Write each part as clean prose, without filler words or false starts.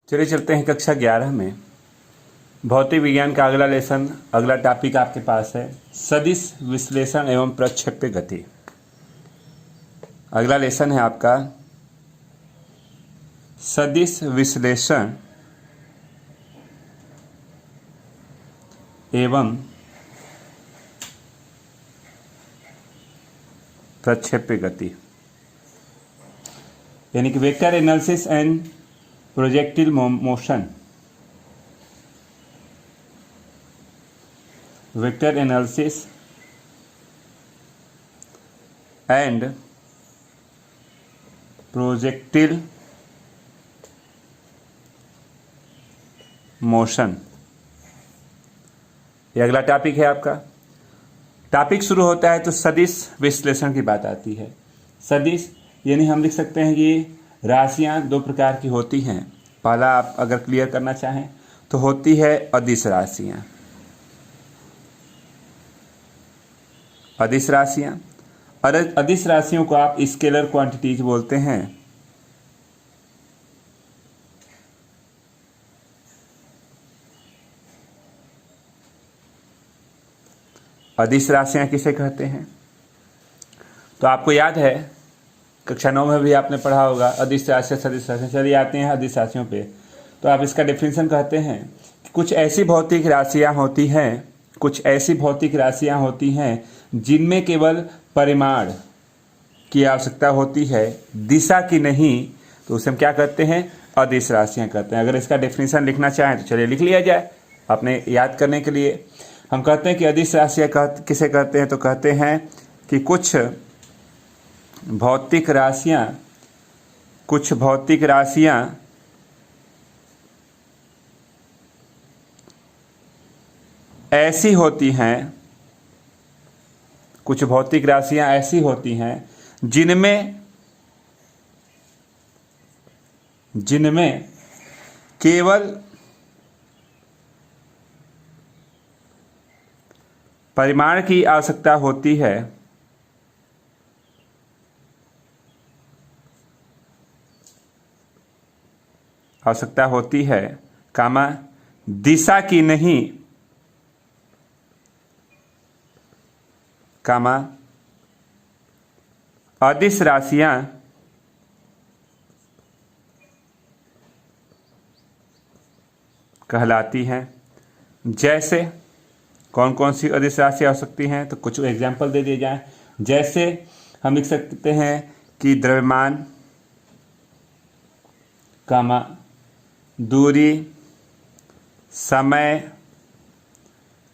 चलिए चलते हैं कक्षा 11 में। भौतिक विज्ञान का अगला लेसन, अगला टॉपिक आपके पास है सदिश विश्लेषण एवं प्रक्षेप्य गति। अगला लेसन है आपका सदिश विश्लेषण एवं प्रक्षेप्य गति, यानी कि vector analysis and projectile motion. Vector analysis and projectile motion, ये अगला टॉपिक है आपका। टॉपिक शुरू होता है तो सदिश विश्लेषण की बात आती है। सदिश यानी हम लिख सकते हैं कि राशियां दो प्रकार की होती हैं। पहला आप अगर क्लियर करना चाहें तो होती है अदिश राशियां। अदिश राशियां, अदिश राशियों को आप स्केलर क्वांटिटीज बोलते हैं। अदिश राशियां किसे कहते हैं? तो आपको याद है कक्षा 9 में भी आपने पढ़ा होगा अदिश राशियां सदिश राशियां। चलिए आते हैं अदिश राशियों पे। तो आप इसका डेफिनेशन कहते हैं कि कुछ ऐसी भौतिक राशियां होती हैं, कुछ ऐसी भौतिक राशियां होती हैं जिनमें केवल परिमाण की आवश्यकता होती है, दिशा की नहीं। तो उसे हम क्या कहते हैं? अदिश राशियां कहते हैं। अगर इसका डेफिनेशन लिखना चाहें तो चलिए लिख लिया जाए अपने याद करने के लिए। हम कहते हैं कि अदिश राशियां किसे कहते हैं? तो कहते हैं कि कुछ भौतिक राशियां ऐसी होती हैं, कुछ भौतिक राशियां ऐसी होती हैं जिनमें केवल परिमाण की आवश्यकता होती है, कामा दिशा की नहीं, कामा अदिश राशियां कहलाती हैं। जैसे कौन कौन सी अदिश राशियां हो सकती हैं? तो कुछ एग्जाम्पल दे दिए जाएं। जैसे हम लिख सकते हैं कि द्रव्यमान, कामा दूरी, समय,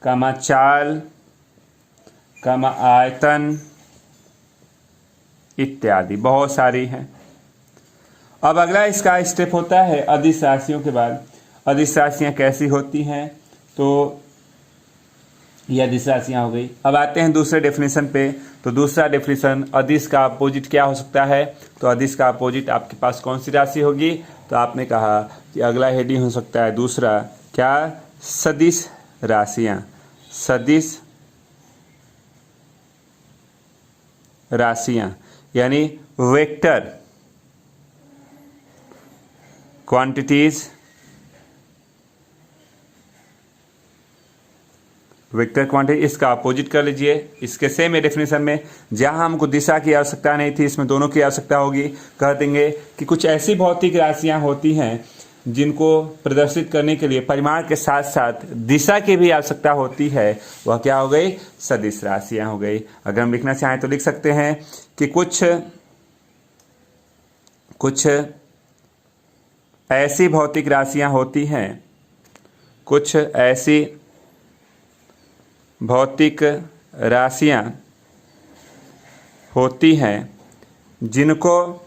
कामा चाल, कामा आयतन इत्यादि बहुत सारी हैं। अब अगला इसका स्टेप होता है अदिश राशियों के बाद अदिश राशियां कैसी होती हैं। तो ये अदिश राशियां हो गई। अब आते हैं दूसरे डेफिनेशन पे। तो दूसरा डेफिनेशन, अदिश का अपोजिट क्या हो सकता है? तो अदिश का अपोजिट आपके पास कौन सी राशि होगी? तो आपने कहा कि अगला हेडिंग हो सकता है दूसरा, क्या? सदिश राशियां। सदिश राशियां यानी वेक्टर क्वांटिटीज, वेक्टर क्वांटिटी। इसका अपोजिट कर लीजिए इसके सेम डेफिनेशन में। जहां हमको दिशा की आवश्यकता नहीं थी, इसमें दोनों की आवश्यकता होगी। कह देंगे कि कुछ ऐसी भौतिक राशियां होती हैं जिनको प्रदर्शित करने के लिए परिमाण के साथ साथ दिशा की भी आवश्यकता होती है, वह क्या हो गई? सदिश राशियां हो गई। अगर हम लिखना चाहें तो लिख सकते हैं कि कुछ ऐसी भौतिक राशियां होती हैं, कुछ ऐसी भौतिक राशियां होती हैं जिनको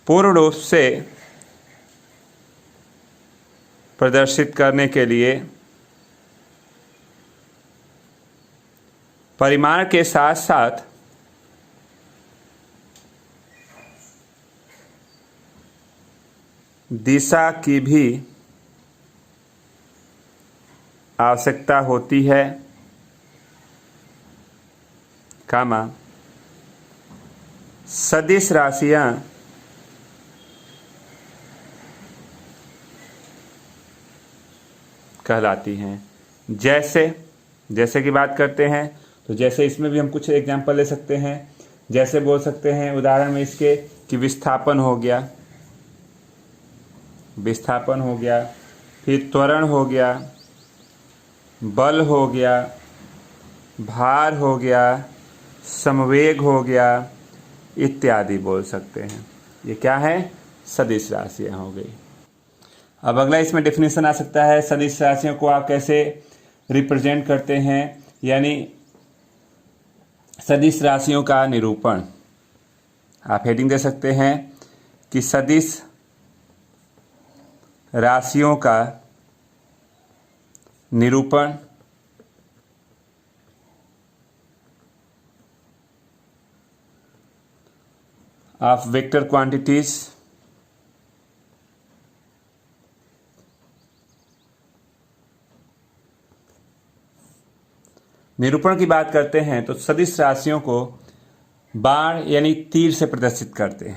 पूर्ण रूप से प्रदर्शित करने के लिए परिमाण के साथ साथ दिशा की भी आवश्यकता होती है, कामा सदिश राशियां कहलाती हैं। जैसे की बात करते हैं तो जैसे इसमें भी हम कुछ एग्जाम्पल ले सकते हैं। जैसे बोल सकते हैं उदाहरण में इसके कि विस्थापन हो गया, फिर त्वरण हो गया, बल हो गया, भार हो गया, समवेग हो गया इत्यादि बोल सकते हैं। ये क्या है? सदिश राशियाँ हो गई। अब अगला इसमें डेफिनेशन आ सकता है, सदिश राशियों को आप कैसे रिप्रेजेंट करते हैं, यानी सदिश राशियों का निरूपण। आप हेडिंग दे सकते हैं कि सदिश राशियों का निरूपण ऑफ वेक्टर क्वांटिटीज निरूपण की बात करते हैं तो सदिश राशियों को बाण यानी तीर से प्रदर्शित करते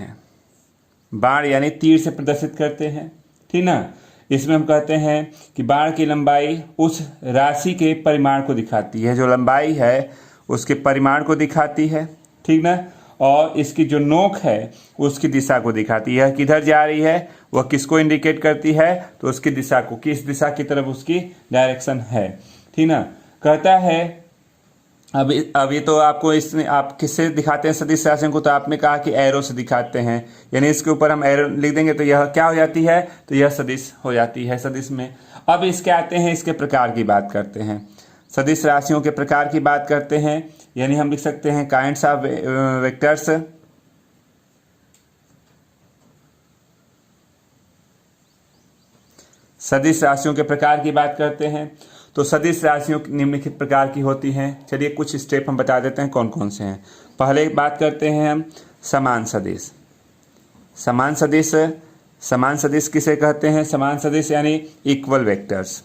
हैं। ठीक ना। इसमें हम कहते हैं कि बाण की लंबाई उस राशि के परिमाण को दिखाती है, जो लंबाई है उसके परिमाण को दिखाती है, ठीक ना। और इसकी जो नोक है उसकी दिशा को दिखाती है, किधर जा रही है वह किसको इंडिकेट करती है, तो उसकी दिशा को, किस दिशा की तरफ उसकी डायरेक्शन है, ठीक ना। कहता है अब ये तो आपको इसमें आप किससे दिखाते हैं सदिश राशियों को, तो आपने कहा कि एरो से दिखाते हैं, यानी इसके ऊपर हम एरो लिख देंगे तो यह क्या हो जाती है, तो यह सदिश हो जाती है सदिश में। अब इसके आते हैं, इसके प्रकार की बात करते हैं, सदिश राशियों के प्रकार की बात करते हैं, यानी हम लिख सकते हैं काइंड्स ऑफ वेक्टर्स। सदिश राशियों के प्रकार की बात करते हैं तो सदिश राशियों निम्नलिखित प्रकार की होती हैं। चलिए कुछ स्टेप हम बता देते हैं कौन कौन से हैं। पहले बात करते हैं हम समान सदिश। समान सदिश किसे कहते हैं? समान सदिश यानी इक्वल वेक्टर्स।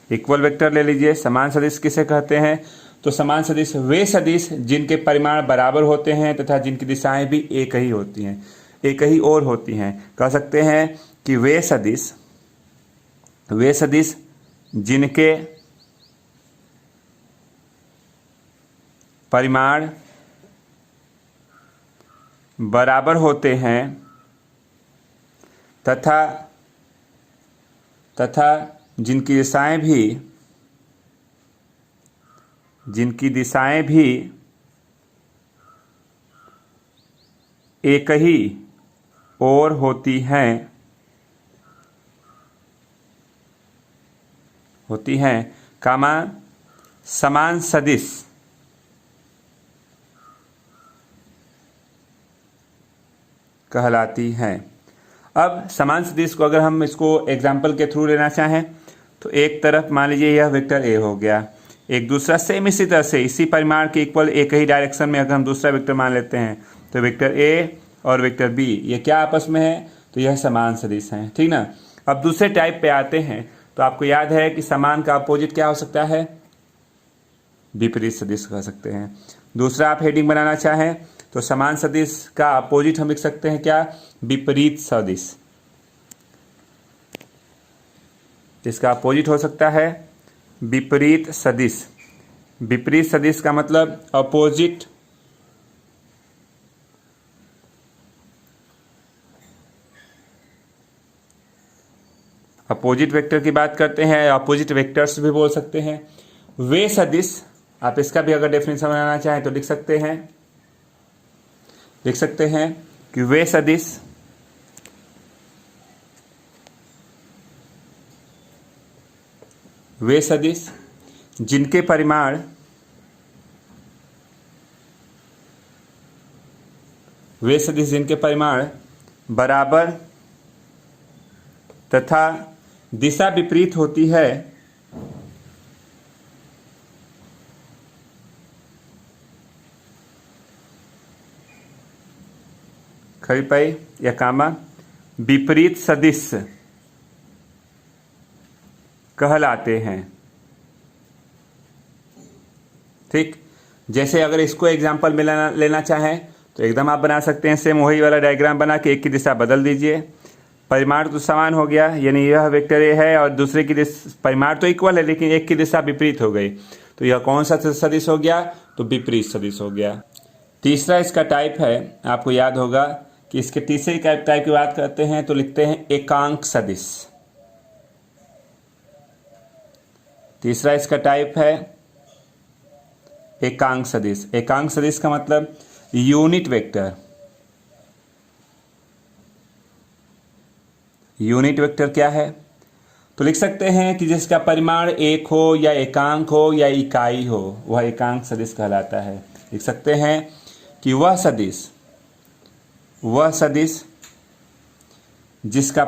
इक्वल वेक्टर ले लीजिए। समान सदिश किसे कहते हैं? तो समान सदिश वे सदिश जिनके परिमाण बराबर होते हैं तथा जिनकी दिशाएं भी एक ही होती हैं, एक ही और होती हैं। कह सकते हैं कि वे सदिश जिनके परिमाण बराबर होते हैं तथा जिनकी दिशाएं भी एक ही और होती हैं, कामा समान सदिश कहलाती हैं। अब समान सदिश को अगर हम इसको एग्जाम्पल के थ्रू लेना चाहें तो एक तरफ मान लीजिए यह वेक्टर ए हो गया, एक दूसरा सेम इसी तरह से इसी परिमाण के इक्वल एक ही डायरेक्शन में अगर हम दूसरा वेक्टर मान लेते हैं तो वेक्टर ए और वेक्टर बी ये क्या आपस में है, तो यह समान सदिश हैं, ठीक ना। अब दूसरे टाइप पे आते हैं तो आपको याद है कि समान का अपोजिट क्या हो सकता है? विपरीत सदिश कह सकते हैं। दूसरा आप हेडिंग बनाना चाहें तो समान सदिश का अपोजिट हम लिख सकते हैं क्या? विपरीत सदिश। इसका अपोजिट हो सकता है विपरीत सदिश। विपरीत सदिश का मतलब अपोजिट वेक्टर की बात करते हैं, अपोजिट वेक्टर्स भी बोल सकते हैं। वे सदिश, आप इसका भी अगर डेफिनेशन बनाना चाहें तो लिख सकते हैं कि वे सदिश जिनके परिमाण बराबर तथा दिशा विपरीत होती है खड़ी पाई या कामा विपरीत सदिश कहलाते हैं। ठीक, जैसे अगर इसको एग्जाम्पल में लेना चाहें तो एकदम आप बना सकते हैं सेम वही वाला डायग्राम बना के एक की दिशा बदल दीजिए। परिमाण तो समान हो गया, यानी यह वेक्टर ए है और दूसरे की परिमाण तो इक्वल है लेकिन एक की दिशा विपरीत हो गई, तो यह कौन सा सदिश हो गया, तो विपरीत सदिश हो गया। तीसरा इसका टाइप है, आपको याद होगा कि इसके तीसरे टाइप की बात करते हैं तो लिखते हैं एकांक सदिश। तीसरा इसका टाइप है एकांक सदिश। एकांक सदिश का मतलब यूनिट वेक्टर। यूनिट वेक्टर क्या है, तो लिख सकते हैं कि जिसका परिमाण एक हो या एकांक हो या इकाई हो वह एकांक सदिश कहलाता है। लिख सकते हैं कि वह सदिश जिसका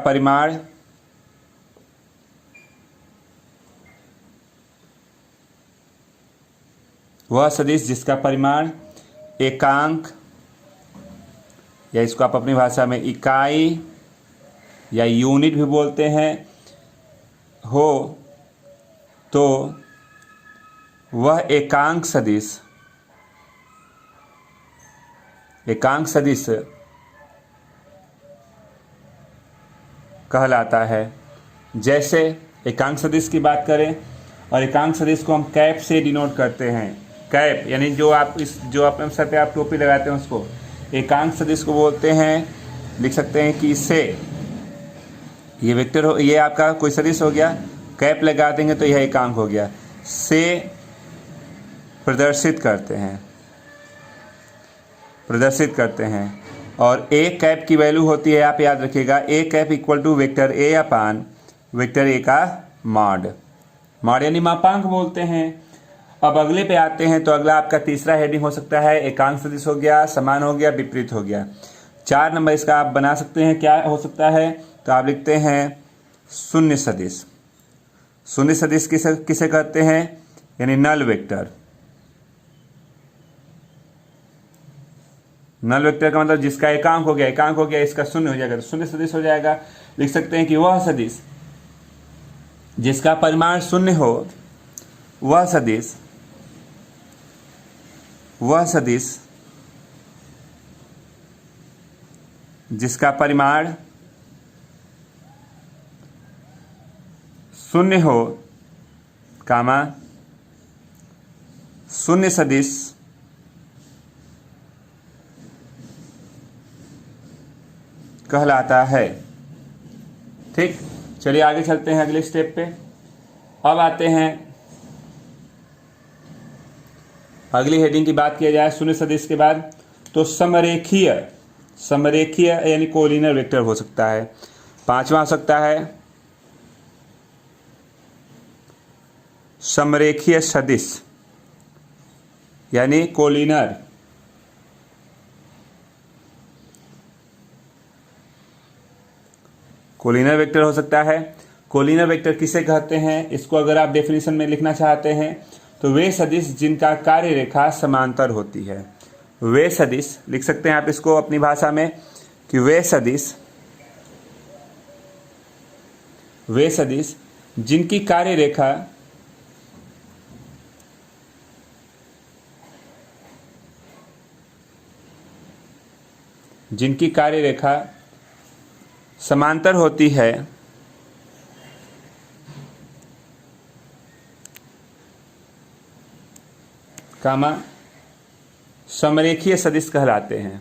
परिमाण एकांक, या इसको आप अपनी भाषा में इकाई या यूनिट भी बोलते हैं, हो तो वह एकांक सदिश कहलाता है। जैसे एकांक सदिश की बात करें, और एकांक सदिश को हम कैप से डिनोट करते हैं। कैप यानी जो अपने सर पे आप टोपी लगाते हैं उसको एकांक सदिश को बोलते हैं। लिख सकते हैं कि इससे ये वेक्टर हो, ये आपका कोई सदिश हो गया, कैप लगा देंगे तो यह एकांक हो गया। से प्रदर्शित करते हैं और एक कैप की वैल्यू होती है, आप याद रखिएगा, A cap equal to vector A upon vector A का मॉड यानी मापांक बोलते हैं। अब अगले पे आते हैं, तो अगला आपका तीसरा हेडिंग हो सकता है एकांक सदिश हो गया, समान हो गया, विपरीत हो गया। 4 नंबर इसका आप बना सकते हैं, क्या हो सकता है, तो आप लिखते हैं शून्य सदिश। शून्य सदिश किसे कहते हैं, यानी नल वेक्टर। नल वेक्टर का मतलब जिसका एकांक हो गया, इसका शून्य हो जाएगा तो शून्य सदिश हो जाएगा। लिख सकते हैं कि वह सदिश जिसका परिमाण शून्य हो, वह सदिश जिसका परिमाण शून्य हो, कामा शून्य सदिश कहलाता है। ठीक, चलिए आगे चलते हैं अगले स्टेप पे। अब आते हैं अगली हेडिंग की बात किया जाए शून्य सदिश के बाद, तो समरेखीय यानी कोलिनियर वेक्टर हो सकता है। 5वां हो सकता है समरेखीय सदिश यानी कोलिनर। कोलिनर वेक्टर हो सकता है। कोलिनर वेक्टर किसे कहते हैं, इसको अगर आप डेफिनेशन में लिखना चाहते हैं तो वे सदिश जिनका कार्य रेखा समांतर होती है। वे सदिश लिख सकते हैं आप इसको अपनी भाषा में कि वे सदिश जिनकी कार्य रेखा समांतर होती है, कामा समरेखीय सदिश कहलाते हैं।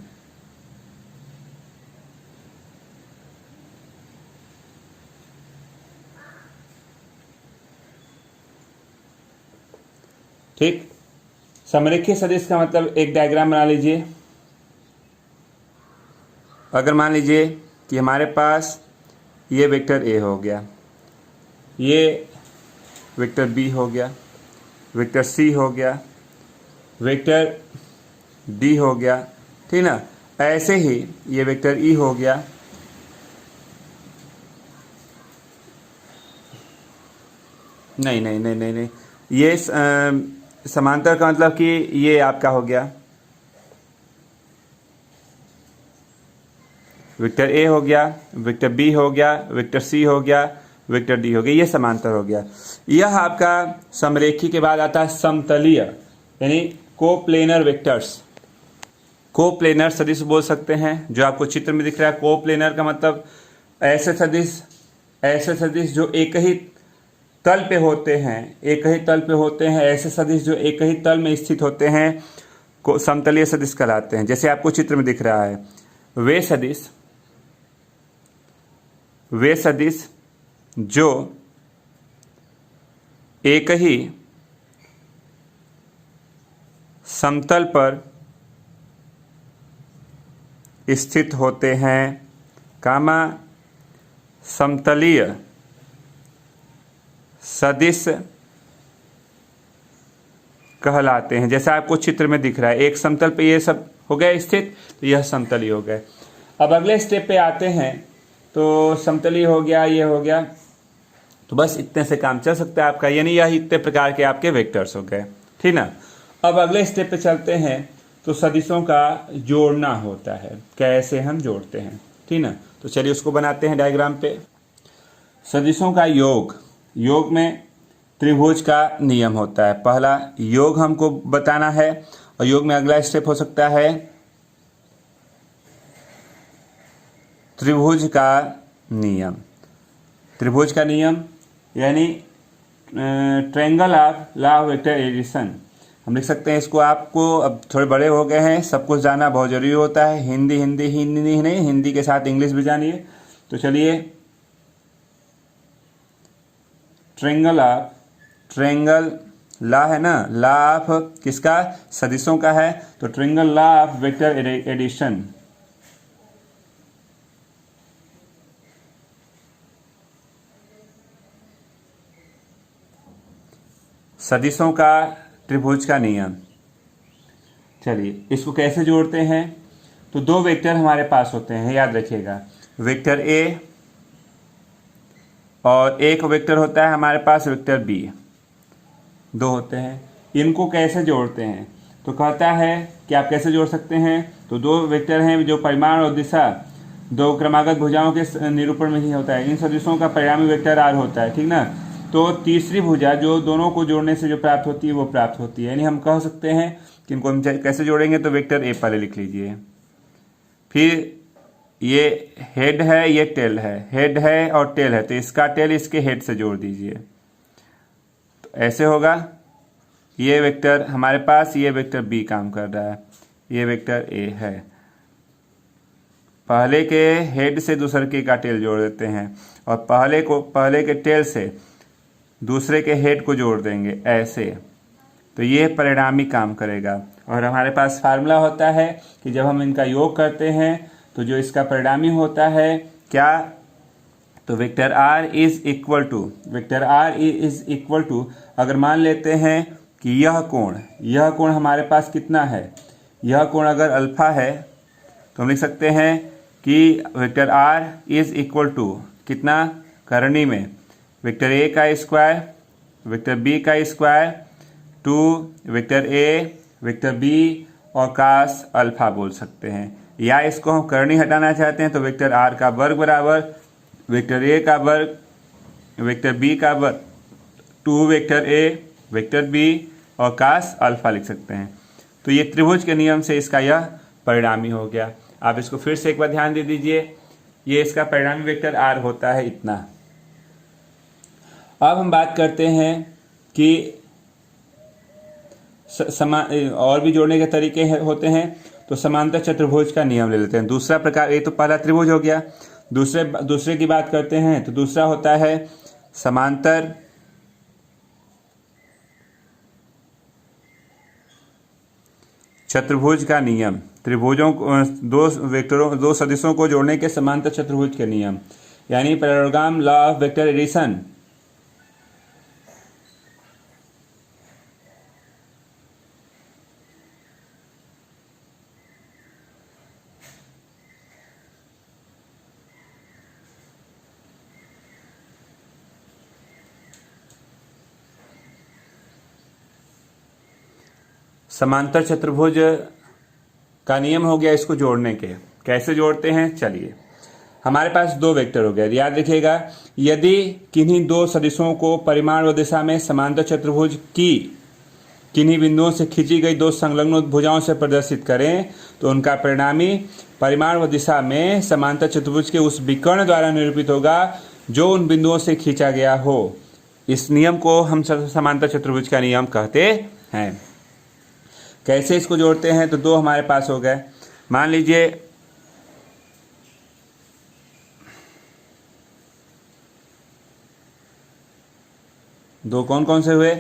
ठीक, समरेखीय सदिश का मतलब एक डायग्राम बना लीजिए। अगर मान लीजिए कि हमारे पास ये वेक्टर ए हो गया, ये वेक्टर बी हो गया, वेक्टर सी हो गया, वेक्टर डी हो गया, ठीक ना। ऐसे ही ये वेक्टर ई हो गया, नहीं, ये समांतर का मतलब कि ये आपका हो गया वेक्टर ए हो गया, वेक्टर बी हो गया, वेक्टर सी हो गया, वेक्टर डी हो गया, ये समांतर हो गया। यह आपका समरेखी के बाद आता है समतलीय यानी कोप्लेनर वेक्टर्स। कोप्लेनर सदिश बोल सकते हैं, जो आपको चित्र में दिख रहा है। कोप्लेनर का मतलब ऐसे सदिश जो एक ही तल पे होते हैं, ऐसे सदिश जो एक ही तल में स्थित होते हैं को समतलीय सदिश कहलाते हैं। जैसे आपको चित्र में दिख रहा है, वे सदिश जो एक ही समतल पर स्थित होते हैं, समतलीय सदिश कहलाते हैं। जैसा आपको चित्र में दिख रहा है, एक समतल पे ये सब हो गए स्थित, तो यह समतलीय हो गए। अब अगले स्टेप पे आते हैं, तो समतलीय हो गया, ये हो गया, तो बस इतने से काम चल सकता है आपका, यानी यह इतने प्रकार के आपके वेक्टर्स हो गए, ठीक ना। अब अगले स्टेप पे चलते हैं, तो सदिशों का जोड़ना होता है, कैसे हम जोड़ते हैं, ठीक ना। तो चलिए उसको बनाते हैं डायग्राम पे। सदिशों का योग में त्रिभुज का नियम होता है। पहला योग हमको बताना है, और योग में अगला स्टेप हो सकता है त्रिभुज का नियम यानी triangle of law of vector addition हम लिख सकते हैं इसको। आपको अब थोड़े बड़े हो गए हैं, सब कुछ जानना बहुत जरूरी होता है। हिंदी नहीं, हिंदी के साथ इंग्लिश भी जानिए। तो चलिए, ट्रायंगल लॉ है ना, लॉ ऑफ किसका, सदिशों का है, तो triangle law of vector addition. सदिशों का त्रिभुज का नियम। चलिए इसको कैसे जोड़ते हैं, तो दो वेक्टर हमारे पास होते हैं, याद रखिएगा, वेक्टर ए और एक वेक्टर होता है हमारे पास वेक्टर बी, दो होते हैं। इनको कैसे जोड़ते हैं, तो कहता है कि आप कैसे जोड़ सकते हैं, तो दो वेक्टर हैं जो परिमाण और दिशा दो क्रमागत भुजाओं के निरूपण में ही होता है। इन सदिशों का परिणामी वेक्टर आर होता है, ठीक ना। तो तीसरी भुजा जो दोनों को जोड़ने से जो प्राप्त होती है वो प्राप्त होती है, यानी हम कह सकते हैं कि इनको हम कैसे जोड़ेंगे, तो वेक्टर ए पहले लिख लीजिए, फिर ये हेड है, ये टेल है, हेड है और टेल है, तो इसका टेल इसके हेड से जोड़ दीजिए, तो ऐसे होगा। ये वेक्टर हमारे पास, ये वेक्टर बी काम कर रहा है, ये वेक्टर ए है। पहले के हेड से दूसरे के का टेल जोड़ देते हैं, और पहले के टेल से दूसरे के हेड को जोड़ देंगे ऐसे, तो ये परिणामी काम करेगा। और हमारे पास फार्मूला होता है कि जब हम इनका योग करते हैं तो जो इसका परिणामी होता है क्या, तो vector r is equal to अगर मान लेते हैं कि यह कोण हमारे पास कितना है, यह कोण अगर अल्फा है, तो हम लिख सकते हैं कि vector r is equal to कितना, करणी में वेक्टर a का स्क्वायर, वेक्टर b का square, two vector a, vector b और कास अल्फा बोल सकते हैं। या इसको हम करणी हटाना चाहते हैं तो वेक्टर r का वर्ग बराबर वेक्टर a का वर्ग, वेक्टर b का वर्ग, two vector a, vector b और कास अल्फा लिख सकते हैं। तो ये त्रिभुज के नियम से इसका यह परिणामी हो गया। आप इसको फिर से एक बार ध्यान दे दीजिए, ये इसका परिणामी वेक्टर r होता है इतना। अब हम बात करते हैं कि और भी जोड़ने के तरीके होते हैं, तो समांतर चतुर्भुज का नियम ले लेते हैं। दूसरा प्रकार, ये तो पहला त्रिभुज हो गया, दूसरे की बात करते हैं, तो दूसरा होता है समांतर चतुर्भुज का नियम। त्रिभुजों दो सदिशों को जोड़ने के समांतर चतुर्भुज के नियम, यानी parallelogram law of vector addition. समांतर चतुर्भुज का नियम हो गया इसको जोड़ने के। कैसे जोड़ते हैं, चलिए, हमारे पास दो वेक्टर हो गए, याद रखिएगा। यदि किन्हीं दो सदिशों को परिमाण व दिशा में समांतर चतुर्भुज की किन्हीं बिंदुओं से खींची गई दो संलग्न भुजाओं से प्रदर्शित करें, तो उनका परिणामी परिमाण व दिशा में समांतर चतुर्भुज के उस विकर्ण द्वारा निरूपित होगा जो उन बिंदुओं से खींचा गया हो। इस नियम को हम समांतर चतुर्भुज का नियम कहते हैं। कैसे इसको जोड़ते हैं? तो दो हमारे पास हो गए। मान लीजिए दो कौन कौन से हुए?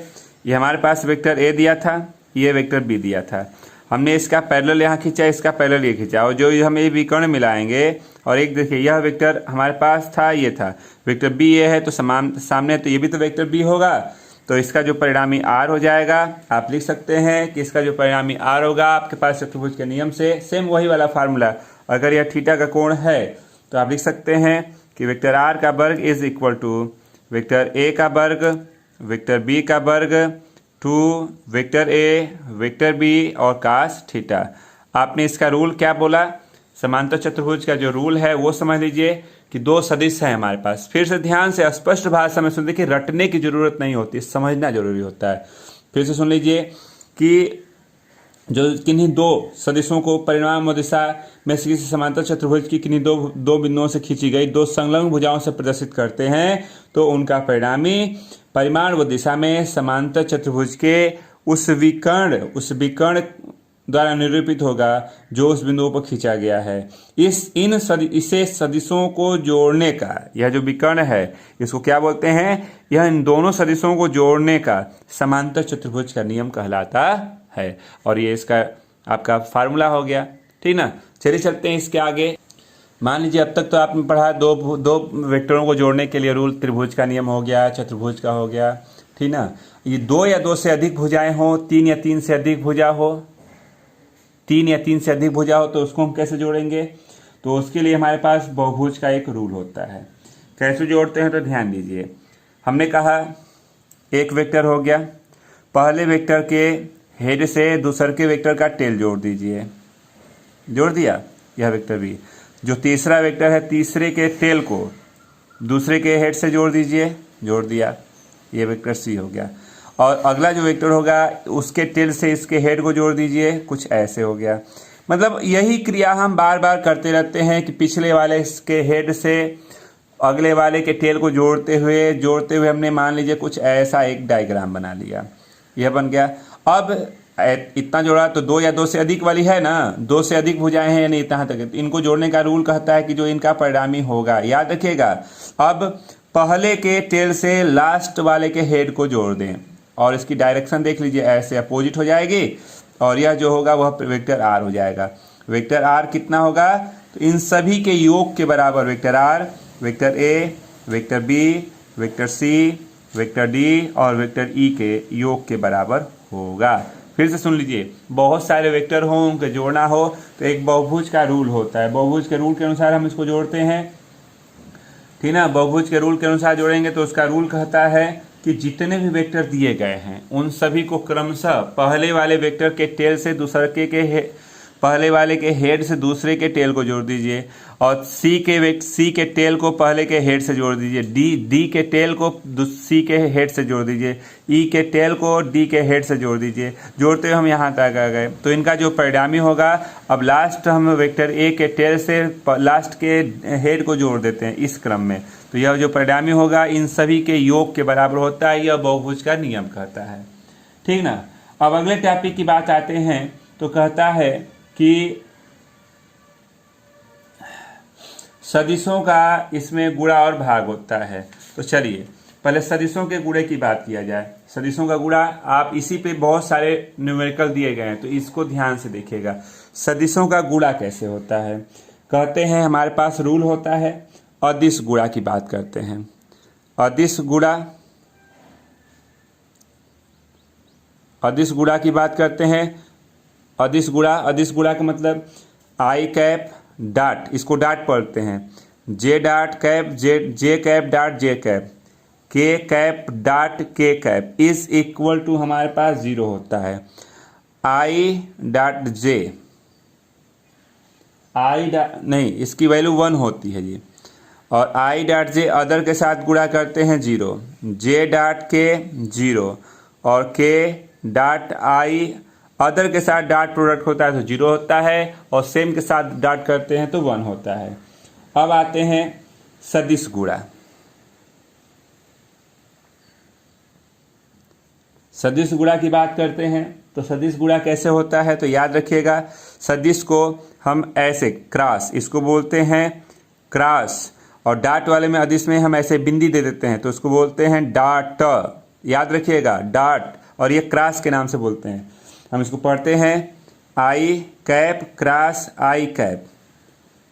ये हमारे पास वेक्टर ए दिया था, ये वेक्टर बी दिया था। हमने इसका पैरेलल यहाँ खींचा, इसका पैरेलल ये खींचा, और जो हम ये विकर्ण मिलाएंगे और एक देखिए यह वेक्टर हमारे पास था, ये था वेक्टर बी, ये है तो सामने तो ये भी तो वेक्टर बी होगा, तो इसका जो परिणामी आर हो जाएगा। आप लिख सकते हैं कि इसका जो परिणामी आर होगा आपके पास चतुर्भुज के नियम से सेम वही वाला फार्मूला। अगर यह थीटा का कोण है तो आप लिख सकते हैं कि वेक्टर आर का वर्ग is equal to vector A का वर्ग वेक्टर बी का वर्ग two vector A vector B और कास थीटा। आपने इसका रूल क्या बोला? समांतर चतुर्भुज का जो रूल है वो समझ लीजिए कि दो सदिश है हमारे पास। फिर से ध्यान से स्पष्ट भाषा में सुन, देखिए रटने की जरूरत नहीं होती, समझना जरूरी होता है। फिर से सुन लीजिए कि जो किन्हीं दो सदिशों को परिमाण व दिशा में से किसी समांतर चतुर्भुज की किन्हीं दो बिंदुओं से खींची गई दो संलग्न भुजाओं से प्रदर्शित करते हैं तो उनका परिणामी परिमाण व दिशा में समांतर चतुर्भुज के उस विकर्ण द्वारा निरूपित होगा जो उस बिंदुओं पर खींचा गया है। इसे सदिशों को जोड़ने का, यह जो विकर्ण है इसको क्या बोलते हैं? यह इन दोनों सदिशों को जोड़ने का समांतर चतुर्भुज का नियम कहलाता है। और ये इसका आपका फार्मूला हो गया, ठीक ना। चलिए चलते हैं इसके आगे। मान लीजिए अब तक तो आपने पढ़ा दो वेक्टरों को जोड़ने के लिए रूल, त्रिभुज का नियम हो गया, चतुर्भुज का हो गया, ठीक ना। ये दो या दो से अधिक भुजाएं हो, तीन या तीन से अधिक भुजा हो, तीन या तीन से अधिक भुजा हो तो उसको हम कैसे जोड़ेंगे? तो उसके लिए हमारे पास बहुभुज का एक रूल होता है। कैसे जोड़ते हैं तो ध्यान दीजिए। हमने कहा एक वेक्टर हो गया, पहले वेक्टर के हेड से दूसरे के वेक्टर का टेल जोड़ दीजिए, जोड़ दिया, यह वेक्टर बी। जो तीसरा वेक्टर है तीसरे के टेल को दूसरे के हेड से जोड़ दीजिए, जोड़ दिया, ये वेक्टर सी हो गया। और अगला जो वेक्टर होगा उसके टेल से इसके हेड को जोड़ दीजिए, कुछ ऐसे हो गया। मतलब यही क्रिया हम बार बार करते रहते हैं कि पिछले वाले के हेड से अगले वाले के टेल को जोड़ते हुए हमने मान लीजिए कुछ ऐसा एक डायग्राम बना लिया, यह बन गया। अब इतना जोड़ा तो दो या दो से अधिक वाली है ना, दो से अधिक भुजाएं हैं यानी इतना तक, इनको जोड़ने का रूल कहता है कि जो इनका परिणामी होगा, याद रखिएगा। अब पहले के टेल से लास्ट वाले के हेड को जोड़ दें और इसकी डायरेक्शन देख लीजिए, ऐसे अपोजिट हो जाएगी और यह जो होगा वह वेक्टर आर हो जाएगा। वेक्टर आर कितना होगा? तो इन सभी के योग के बराबर vector R, vector A, vector B, vector C, vector D और वेक्टर ई के योग के बराबर होगा। फिर से सुन लीजिए, बहुत सारे वेक्टर हो उनके जोड़ना हो तो एक बहुभुज का रूल होता है, बहुभुज के रूल के अनुसार हम इसको जोड़ते हैं, ठीक ना। बहुभुज के रूल के अनुसार जोड़ेंगे तो उसका रूल कहता है कि जितने भी वेक्टर दिए गए हैं उन सभी को क्रमशः पहले वाले वेक्टर के टेल से दूसरे के पहले वाले के हेड से दूसरे के टेल को जोड़ दीजिए और सी के टेल को पहले के हेड से जोड़ दीजिए, डी के टेल को सी के हेड से जोड़ दीजिए, ई के टेल को डी के हेड से जोड़ दीजिए। जोड़ते हुए हम यहाँ तक आ गए तो इनका जो परिणामी होगा, अब लास्ट हम वेक्टर ए के टेल से लास्ट के हेड को जोड़ देते हैं इस क्रम में, तो यह जो परिणामी होगा इन सभी के योग के बराबर होता है, यह बहुभुज का नियम कहता है, ठीक ना। अब अगले टॉपिक की बात आते हैं तो कहता है कि सदिशों का इसमें गुणा और भाग होता है। तो चलिए पहले सदिशों के गुणे की बात किया जाए। सदिशों का गुणा, आप इसी पे बहुत सारे न्यूमेरिकल दिए गए हैं तो इसको ध्यान से देखिएगा। सदिशों का गुणा कैसे होता है? कहते हैं हमारे पास रूल होता है, अदिश गुणा की बात करते हैं। अदिश गुणा की बात करते हैं। अदिश गुणा का मतलब आई कैप डाट, इसको डाट पढ़ते हैं, जे डाट कैप जे कैप डाट जे कैप, के कैप डाट के कैप इज इक्वल टू हमारे पास 0 होता है। आई डाट जे, नहीं इसकी वैल्यू 1 होती है जी, और आई डाट जे अदर के साथ गुणा करते हैं 0, जे डाट के 0 और के डाट आई अदर के साथ डॉट प्रोडक्ट होता है तो 0 होता है, और सेम के साथ डॉट करते हैं तो 1 होता है। अब आते हैं सदिश गुणा। सदिश गुणा की बात करते हैं तो सदिश गुणा कैसे होता है, तो याद रखिएगा, सदिश को हम ऐसे क्रॉस, इसको बोलते हैं क्रॉस, और डॉट वाले में अदिश में हम ऐसे बिंदी दे देते हैं तो उसको बोलते हैं डॉट। याद रखिएगा डॉट, और ये क्रॉस के नाम से बोलते हैं। हम इसको पढ़ते हैं आई कैप क्रॉस आई कैप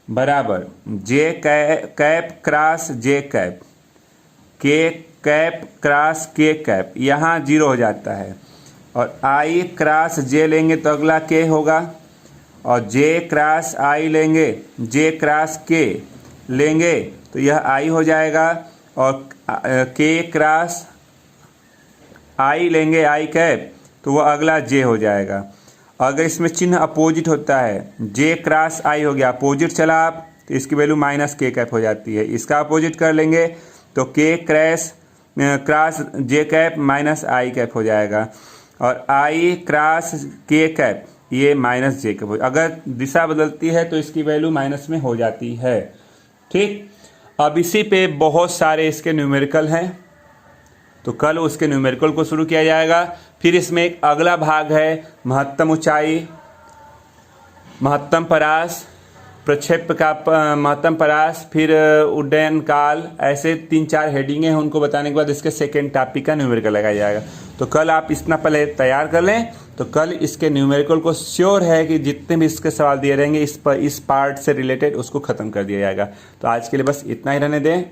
बराबर जे कैप क्रॉस जे कैप, के कैप क्रॉस के कैप, यहाँ 0 हो जाता है, और आई क्रॉस जे लेंगे तो अगला के होगा, और जे क्रॉस आई लेंगे, जे क्रॉस के लेंगे तो यह आई हो जाएगा, और के क्रॉस आई लेंगे आई कैप तो वह अगला जे हो जाएगा। अगर इसमें चिन्ह अपोजिट होता है, जे क्रॉस आई हो गया, अपोजिट चला आप तो इसकी वैल्यू माइनस के कैप हो जाती है। इसका अपोजिट कर लेंगे तो के क्रॉस जे कैप माइनस आई कैप हो जाएगा, और आई क्रॉस के कैप ये माइनस जे कैप हो। अगर दिशा बदलती है तो इसकी वैल्यू माइनस में हो जाती है। ठीक, अब इसी पे बहुत सारे इसके न्यूमेरिकल हैं, तो कल उसके न्यूमेरिकल को शुरू किया जाएगा। फिर इसमें एक अगला भाग है महत्तम ऊंचाई, महत्तम परास, प्रक्षेप का महत्तम परास, फिर उड्डयन काल, ऐसे 3-4 हेडिंगें हैं। उनको बताने के बाद इसके सेकेंड टॉपिक का न्यूमेरिकल लगाया जाएगा। तो कल आप इतना पहले तैयार कर लें, तो कल इसके न्यूमेरिकल को श्योर है कि जितने भी इसके सवाल दिए रहेंगे इस पार्ट से रिलेटेड उसको ख़त्म कर दिया जाएगा। तो आज के लिए बस इतना ही रहने दें।